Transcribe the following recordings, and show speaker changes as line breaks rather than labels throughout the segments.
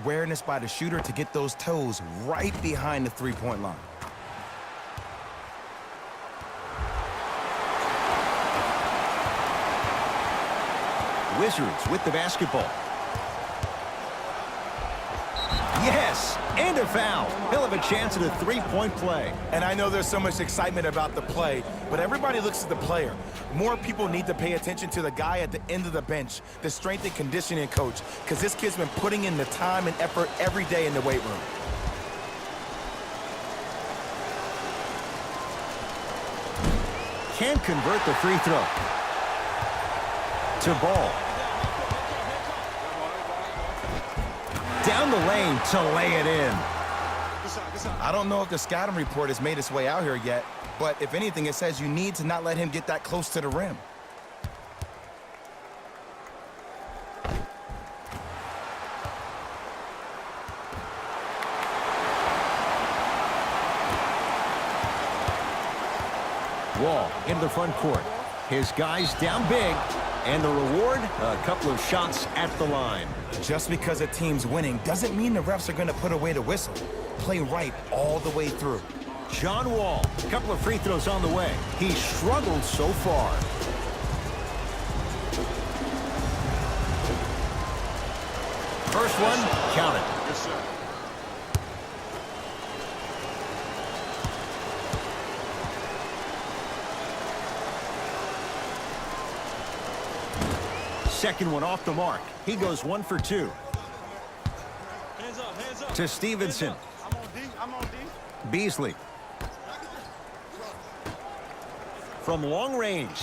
awareness by the shooter to get those toes right behind the three-point line.
Wizards with the basketball. Yes, and a foul. He'll have a chance at a three-point play.
And I know there's so much excitement about the play, but everybody looks at the player. More people need to pay attention to the guy at the end of the bench, the strength and conditioning coach, because this kid's been putting in the time and effort every day in the weight room.
Can't convert the free throw. To Ball. Down the lane to lay it in.
I don't know if the scouting report has made its way out here yet, but if anything, it says you need to not let him get that close to the rim.
Wall into the front court. His guys down big. And the reward, a couple of shots at the line.
Just because a team's winning doesn't mean the refs are going to put away the whistle. Play right all the way through.
John Wall, a couple of free throws on the way. He struggled so far. First one, count it.
Yes, sir.
Second one off the mark. He goes 1 for 2.
Hands up, hands up.
To Stevenson.
I'm on D.
Beasley. From long range.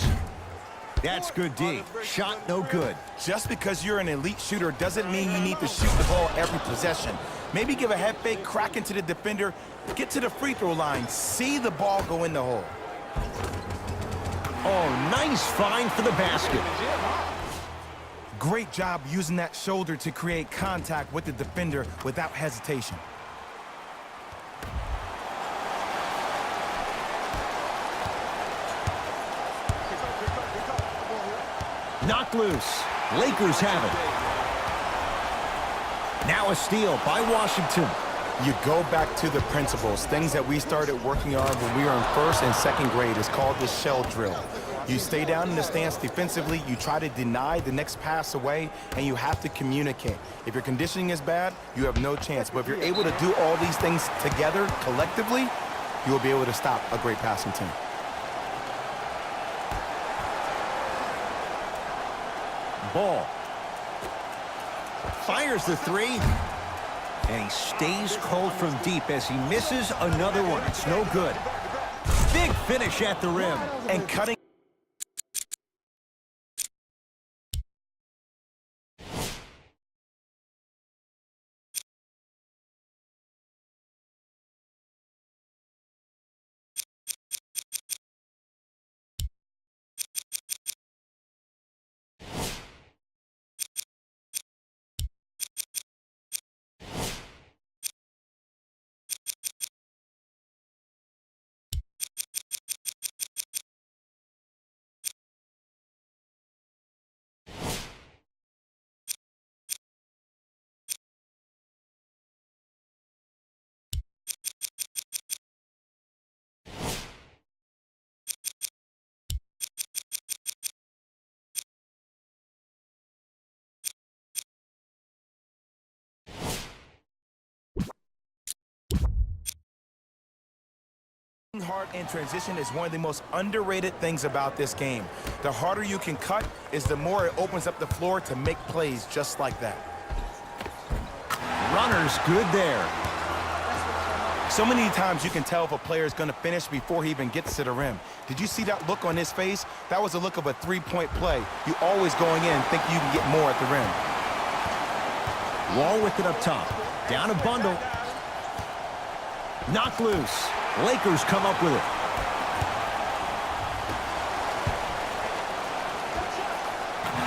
That's good D. Shot no good.
Just because you're an elite shooter doesn't mean you need to shoot the ball every possession. Maybe give a head fake, crack into the defender, get to the free throw line, see the ball go in the hole.
Oh, nice find for the basket.
Great job using that shoulder to create contact with the defender without hesitation.
Knocked loose. Lakers have it. Now a steal by Washington.
You go back to the principles, things that we started working on when we were in first and second grade. It's called the shell drill. You stay down in the stance defensively, you try to deny the next pass away, and you have to communicate. If your conditioning is bad, you have no chance. But if you're able to do all these things together, collectively, you will be able to stop a great passing team.
Ball. Fires the three. And he stays cold from deep as he misses another one. It's no good. Big finish at the rim.
And cutting. Hard in transition is one of the most underrated things about this game. The harder you can cut is the more it opens up the floor to make plays just like that.
Runner's good there.
So many times you can tell if a player is going to finish before he even gets to the rim. Did you see that look on his face? That was a look of a three-point play. You always going in thinking you can get more at the rim.
Wall with it up top. Down a bundle. Knocked loose. Lakers come up with it.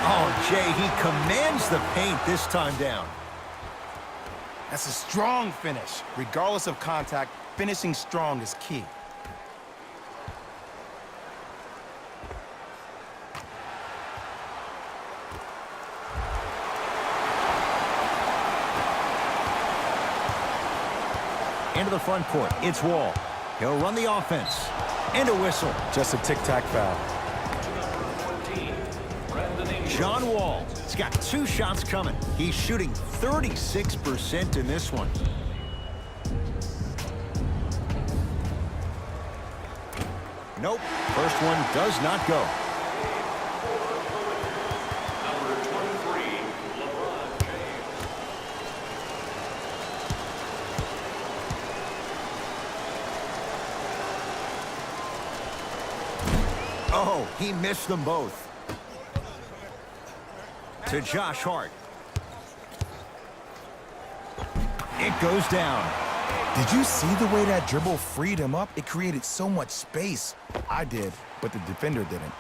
Oh, Jay, he commands the paint this time down.
That's a strong finish. Regardless of contact, finishing strong is key.
into the front court. It's Wall. He'll run the offense. And a whistle.
Just a tic-tac foul.
John Wall. He's got 2 shots coming. He's shooting 36% in this one. Nope. First one does not go.
Number 23, LeBron James.
Oh, he missed them both. To Josh Hart. It goes down.
Did you see the way that dribble freed him up? It created so much space. I did, but the defender didn't.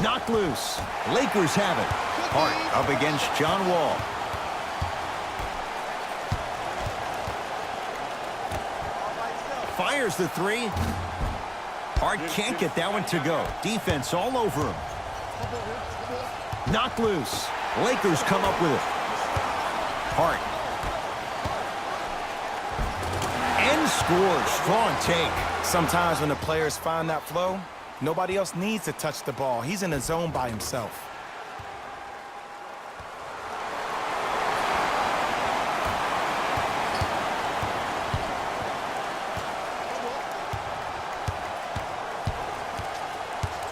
Knocked loose. Lakers have it. Hart up against John Wall. Fires the 3. Hart can't get that one to go. Defense all over him. Knocked loose. Lakers come up with it. Hart. And scores. Strong take.
Sometimes when the players find that flow, nobody else needs to touch the ball. He's in a zone by himself.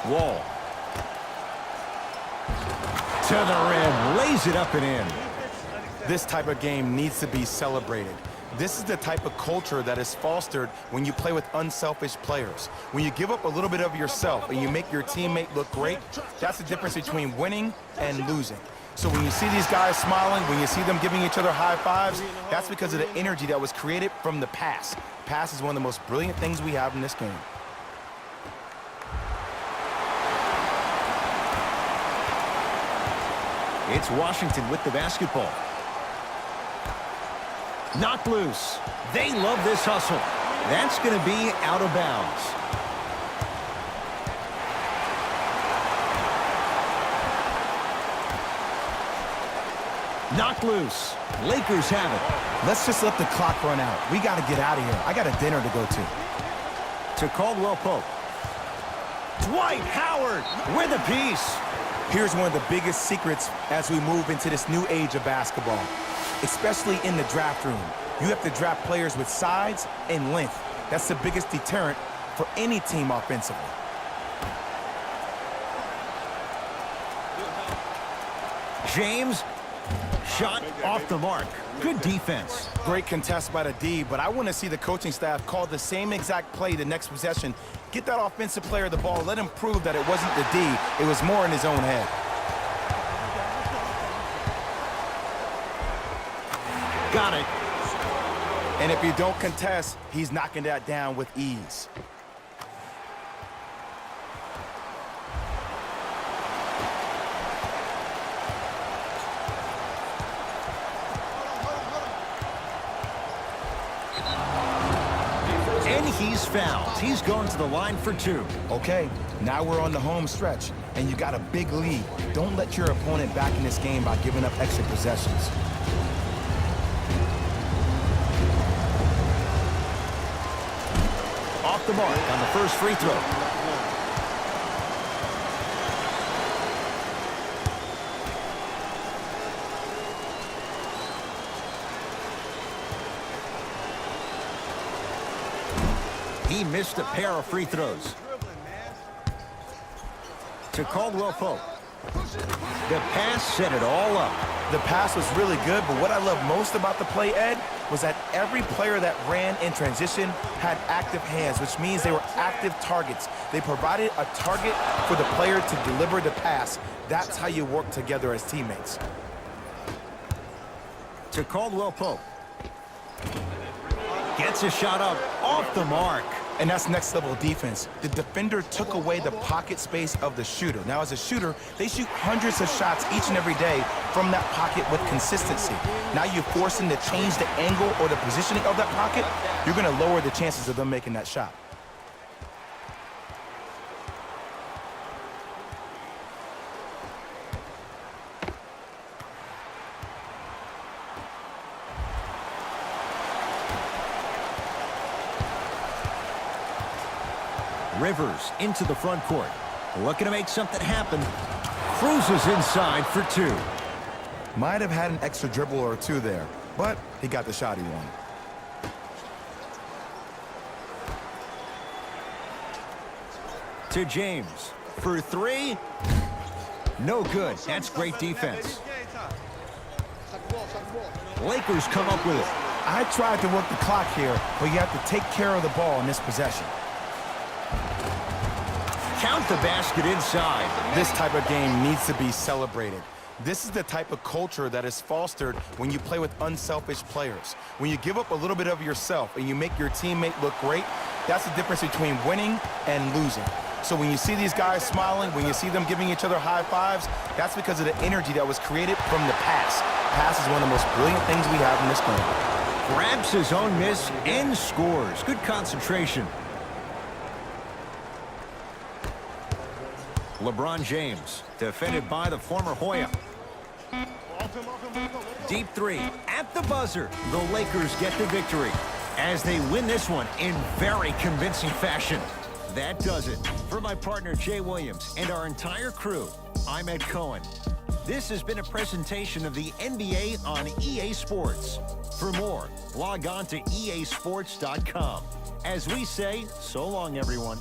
Wall. To the rim. Lays it up and in.
This type of game needs to be celebrated. This is the type of culture that is fostered when you play with unselfish players. When you give up a little bit of yourself and you make your teammate look great, that's the difference between winning and losing. So when you see these guys smiling, when you see them giving each other high fives, that's because of the energy that was created from the pass. Pass is one of the most brilliant things we have in this game.
It's Washington with the basketball. Knocked loose. They love this hustle. That's going to be out of bounds. Knocked loose. Lakers have it.
Let's just let the clock run out. We got to get out of here. I got a dinner to go to.
To Caldwell Pope. Dwight Howard with a piece.
Here's one of the biggest secrets as we move into this new age of basketball, especially in the draft room. You have to draft players with size and length. That's the biggest deterrent for any team offensively.
James, shot off the mark. Good defense.
Great contest by the D, but I want to see the coaching staff call the same exact play the next possession. Get that offensive player the ball. Let him prove that it wasn't the D. It was more in his own head.
Got it.
And if you don't contest, he's knocking that down with ease.
And he's fouled. He's going to the line for 2.
Okay, now we're on the home stretch, and you got a big lead. Don't let your opponent back in this game by giving up extra possessions.
Off the mark on the first free throw. He missed a pair of free throws. To Caldwell Pope. The pass set it all up.
The pass was really good, but what I love most about the play, Ed, was that every player that ran in transition had active hands, which means they were active targets. They provided a target for the player to deliver the pass. That's how you work together as teammates.
To Caldwell Pope. Gets a shot up off the mark.
And that's next level defense. The defender took away the pocket space of the shooter. Now, as a shooter, they shoot hundreds of shots each and every day from that pocket with consistency. Now you force them to change the angle or the positioning of that pocket, you're going to lower the chances of them making that shot.
Rivers into the front court. Looking to make something happen. Cruises inside for two.
Might have had an extra dribble or two there, but he got the shot he wanted.
To James for three. No good. That's great defense. Lakers come up with it.
I tried to work the clock here, but you have to take care of the ball in this possession.
Count the basket inside.
This type of game needs to be celebrated. This is the type of culture that is fostered when you play with unselfish players. When you give up a little bit of yourself and you make your teammate look great, that's the difference between winning and losing. So when you see these guys smiling, when you see them giving each other high fives, that's because of the energy that was created from the pass. Pass is one of the most brilliant things we have in this game.
Grabs his own miss and scores. Good concentration. LeBron James, defended by the former Hoya. Deep three at the buzzer. The Lakers get the victory as they win this one in very convincing fashion. That does it. For my partner Jay Williams and our entire crew, I'm Ed Cohen. This has been a presentation of the NBA on EA Sports. For more, log on to easports.com. As we say, so long, everyone.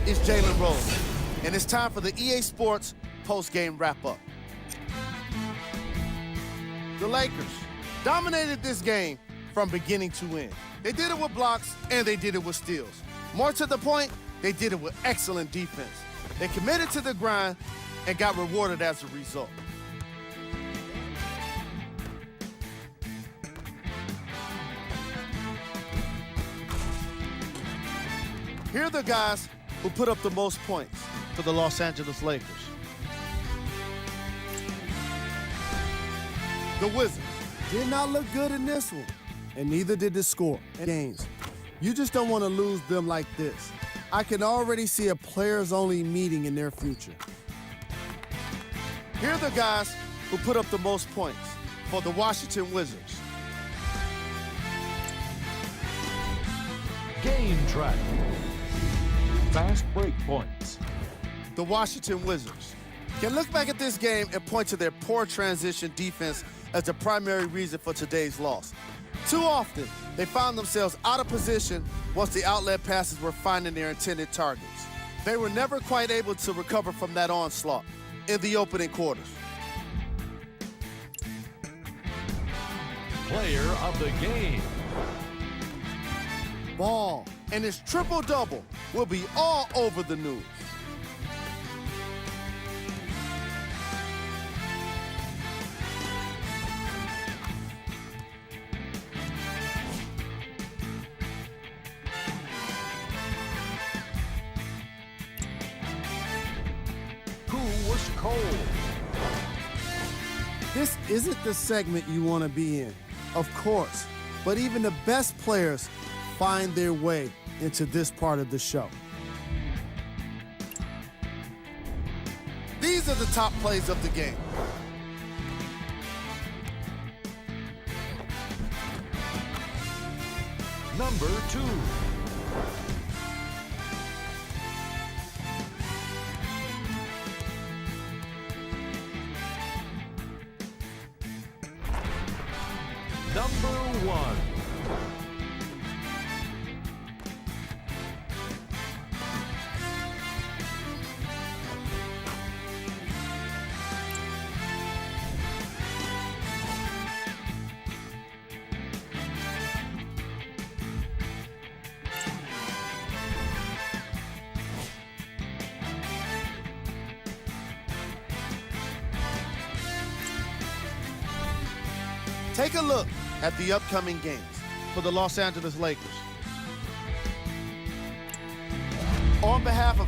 It's Jalen Rose, and it's time for the EA Sports post-game wrap-up. The Lakers dominated this game from beginning to end. They did it with blocks, and they did it with steals. More to the point, they did it with excellent defense. They committed to the grind and got rewarded as a result. Here are the guys who put up the most points for the Los Angeles Lakers. The Wizards did not look good in this one, and neither did the score in games. You just don't want to lose them like this. I can already see a players-only meeting in their future. Here are the guys who put up the most points for the Washington Wizards.
Game track. Fast break points.
The Washington Wizards can look back at this game and point to their poor transition defense as the primary reason for today's loss. Too often, they found themselves out of position once the outlet passes were finding their intended targets. They were never quite able to recover from that onslaught in the opening quarters.
Player of the game.
Ball and his triple-double will be all over the news.
Who was cold?
This isn't the segment you want to be in, of course, but even the best players find their way into this part of the show. These are the top plays of the game.
Number 2. Number 1.
Take a look at the upcoming games for the Los Angeles Lakers. On behalf of